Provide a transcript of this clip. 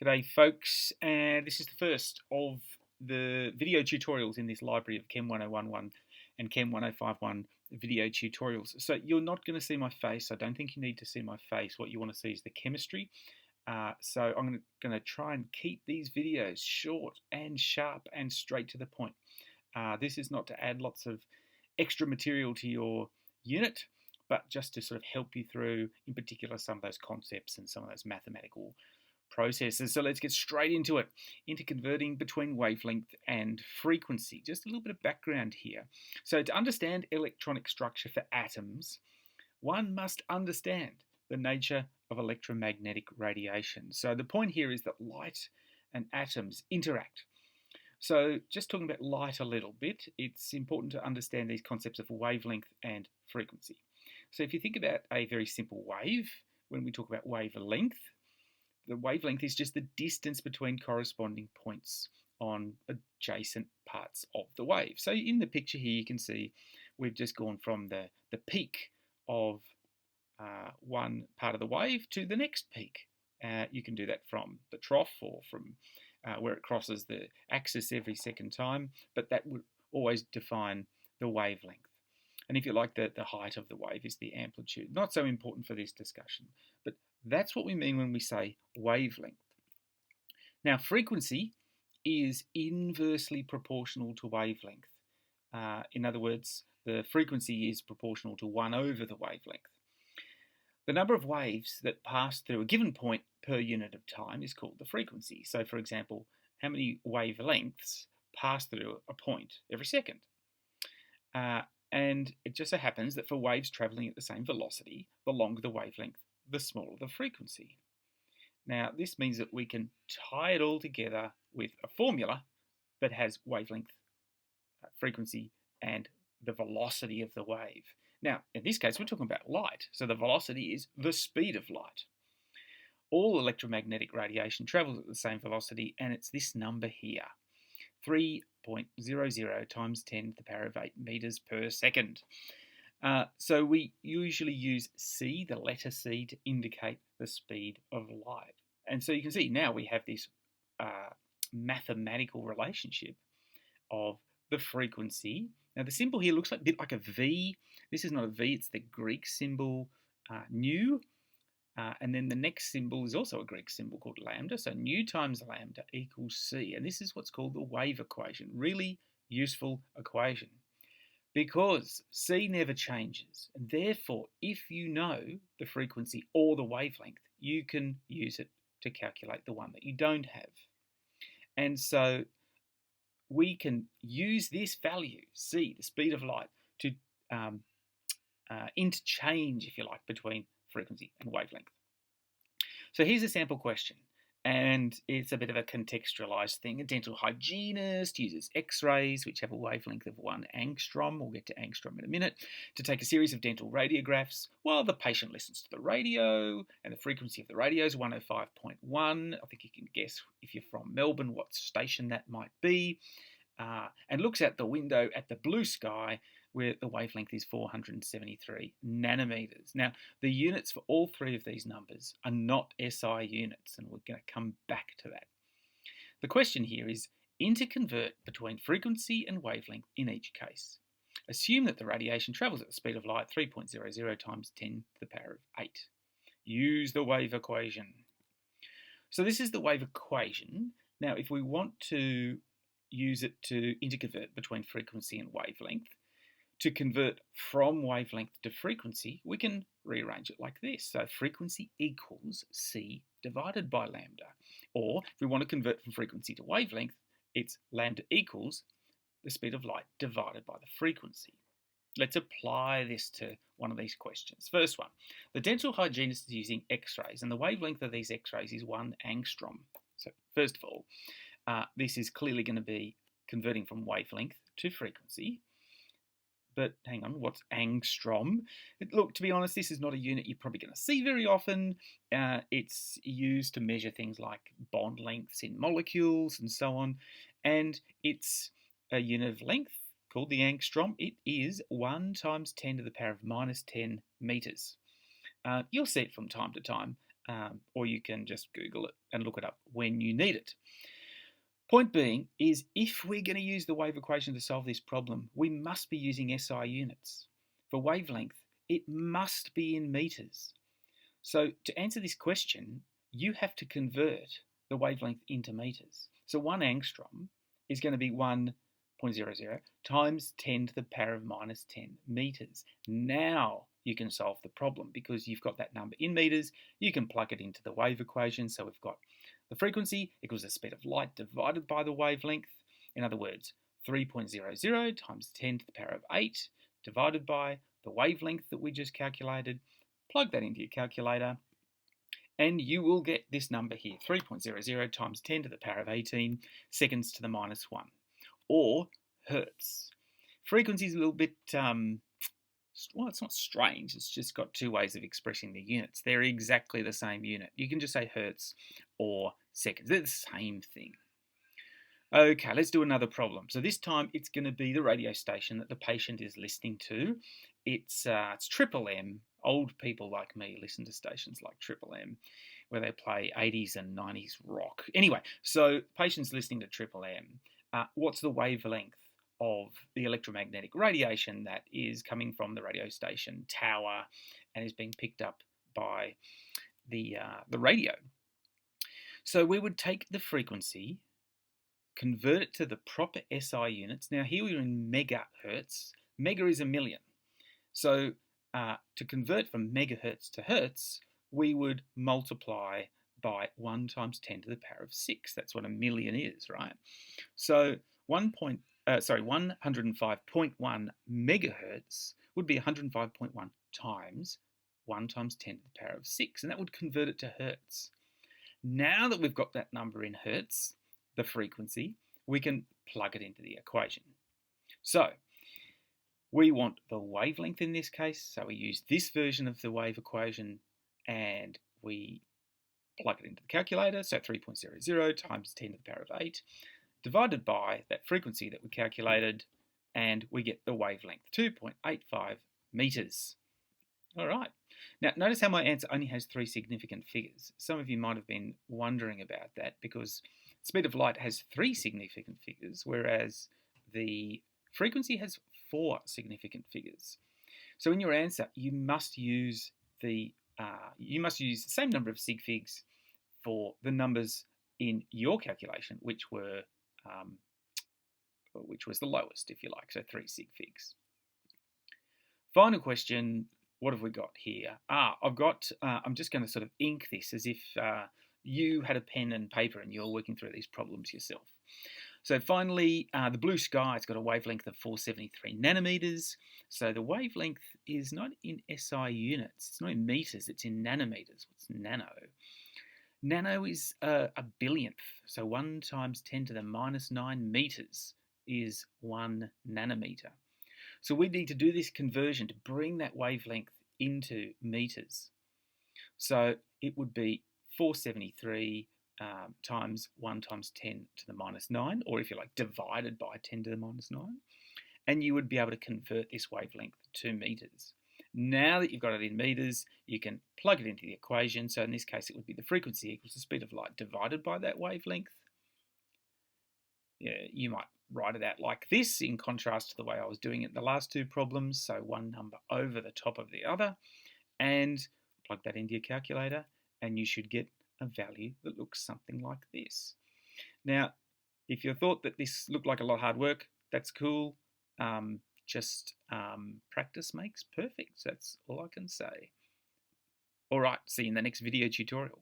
G'day folks, and this is the first of the video tutorials in this library of Chem 1011 and Chem 1051 video tutorials. So you're not going to see my face. I don't think you need to see my face. What you want to see is the chemistry. So I'm going to try and keep these videos short and sharp and straight to the point. This is not to add lots of extra material to your unit, but just to sort of help you through, in particular, some of those concepts and some of those mathematical processes. So let's get straight into it, into converting between wavelength and frequency. Just a little bit of background here. So to understand electronic structure for atoms, one must understand the nature of electromagnetic radiation. So the point here is that light and atoms interact. So just talking about light a little bit, it's important to understand these concepts of wavelength and frequency. So if you think about a very simple wave, when we talk about wavelength, the wavelength is just the distance between corresponding points on adjacent parts of the wave. So in the picture here, you can see we've just gone from the peak of one part of the wave to the next peak. You can do that from the trough or from where it crosses the axis every second time, but that would always define the wavelength. And if you like, the height of the wave is the amplitude. Not so important for this discussion, but that's what we mean when we say wavelength. Now, frequency is inversely proportional to wavelength. In other words, the frequency is proportional to 1 over the wavelength. The number of waves that pass through a given point per unit of time is called the frequency. So, for example, how many wavelengths pass through a point every second? And it just so happens that for waves travelling at the same velocity, the longer the wavelength, the smaller the frequency. Now, this means that we can tie it all together with a formula that has wavelength, frequency, and the velocity of the wave. Now, in this case, we're talking about light, so the velocity is the speed of light. All electromagnetic radiation travels at the same velocity, and it's this number here, 3.00 times 10 to the power of 8 meters per second. So we usually use C, the letter C, to indicate the speed of light. And so you can see now we have this mathematical relationship of the frequency. Now the symbol here looks like a bit like a V. This is not a V, it's the Greek symbol nu. And then the next symbol is also a Greek symbol called lambda. So nu times lambda equals C. And this is what's called the wave equation. Really useful equation, because C never changes. And therefore, if you know the frequency or the wavelength, you can use it to calculate the one that you don't have. And so we can use this value, C, the speed of light, to interchange, if you like, between frequency and wavelength. So here's a sample question, and it's a bit of a contextualized thing. A dental hygienist uses X-rays, which have a wavelength of 1 angstrom, we'll get to angstrom in a minute, to take a series of dental radiographs while the patient listens to the radio, and the frequency of the radio is 105.1. I think you can guess, if you're from Melbourne, what station that might be, and looks out the window at the blue sky, where the wavelength is 473 nanometers. Now, the units for all three of these numbers are not SI units, and we're going to come back to that. The question here is interconvert between frequency and wavelength in each case. Assume that the radiation travels at the speed of light, 3.00 times 10 to the power of 8. Use the wave equation. So this is the wave equation. Now, if we want to use it to interconvert between frequency and wavelength, to convert from wavelength to frequency, we can rearrange it like this. So frequency equals C divided by lambda. Or if we want to convert from frequency to wavelength, it's lambda equals the speed of light divided by the frequency. Let's apply this to one of these questions. First one, the dental hygienist is using X-rays, and the wavelength of these X-rays is 1 angstrom. So first of all, this is clearly going to be converting from wavelength to frequency. But hang on, what's angstrom? Look, to be honest, this is not a unit you're probably going to see very often. It's used to measure things like bond lengths in molecules and so on. And it's a unit of length called the angstrom. It is 1 times 10 to the power of minus 10 meters. You'll see it from time to time or you can just Google it and look it up when you need it. Point being is if we're going to use the wave equation to solve this problem, we must be using SI units. For wavelength, it must be in meters. So to answer this question, you have to convert the wavelength into meters. So 1 angstrom is going to be 1.00 times 10 to the power of minus 10 meters. Now you can solve the problem because you've got that number in meters. You can plug it into the wave equation. So we've got the frequency equals the speed of light divided by the wavelength. In other words, 3.00 times 10 to the power of 8 divided by the wavelength that we just calculated. Plug that into your calculator and you will get this number here, 3.00 times 10 to the power of 18 seconds to the minus 1, or hertz. Frequency is a little bit, well, it's not strange, it's just got two ways of expressing the units. They're exactly the same unit. You can just say hertz or seconds, they're the same thing. Okay, let's do another problem. So this time it's going to be the radio station that the patient is listening to. It's Triple M. Old people like me listen to stations like Triple M, where they play 80s and 90s rock. Anyway, so patient's listening to Triple M. What's the wavelength of the electromagnetic radiation that is coming from the radio station tower and is being picked up by the radio? So we would take the frequency, convert it to the proper SI units. Now here we're in megahertz. Mega is a million. So to convert from megahertz to hertz, we would multiply by 1 times 10 to the power of 6. That's what a million is, right? So 105.1 megahertz would be 105.1 times 1 times 10 to the power of 6, and that would convert it to hertz. Now that we've got that number in hertz, the frequency, we can plug it into the equation. So we want the wavelength in this case, so we use this version of the wave equation and we plug it into the calculator, so 3.00 times 10 to the power of 8, divided by that frequency that we calculated, and we get the wavelength, 2.85 meters. All right. Now, notice how my answer only has 3 significant figures. Some of you might have been wondering about that because speed of light has 3 significant figures, whereas the frequency has 4 significant figures. So in your answer, you must use the same number of sig figs for the numbers in your calculation, which was the lowest, if you like, so 3 sig figs. Final question. What have we got here? I'm just going to sort of ink this as if you had a pen and paper and you're working through these problems yourself. So finally, the blue sky has got a wavelength of 473 nanometers. So the wavelength is not in SI units. It's not in meters. It's in nanometers. What's nano? Nano is a billionth. So 1 times 10 to the minus 9 meters is 1 nanometer. So we need to do this conversion to bring that wavelength into meters. So it would be 473 times 1 times 10 to the minus 9, or if you like, divided by 10 to the minus 9. And you would be able to convert this wavelength to meters. Now that you've got it in meters, you can plug it into the equation. So in this case, it would be the frequency equals the speed of light divided by that wavelength. Yeah, you might write it out like this in contrast to the way I was doing it in the last 2 problems. So one number over the top of the other, and plug that into your calculator, and you should get a value that looks something like this. Now, if you thought that this looked like a lot of hard work, that's cool. Practice makes perfect. So that's all I can say. All right, see you in the next video tutorial.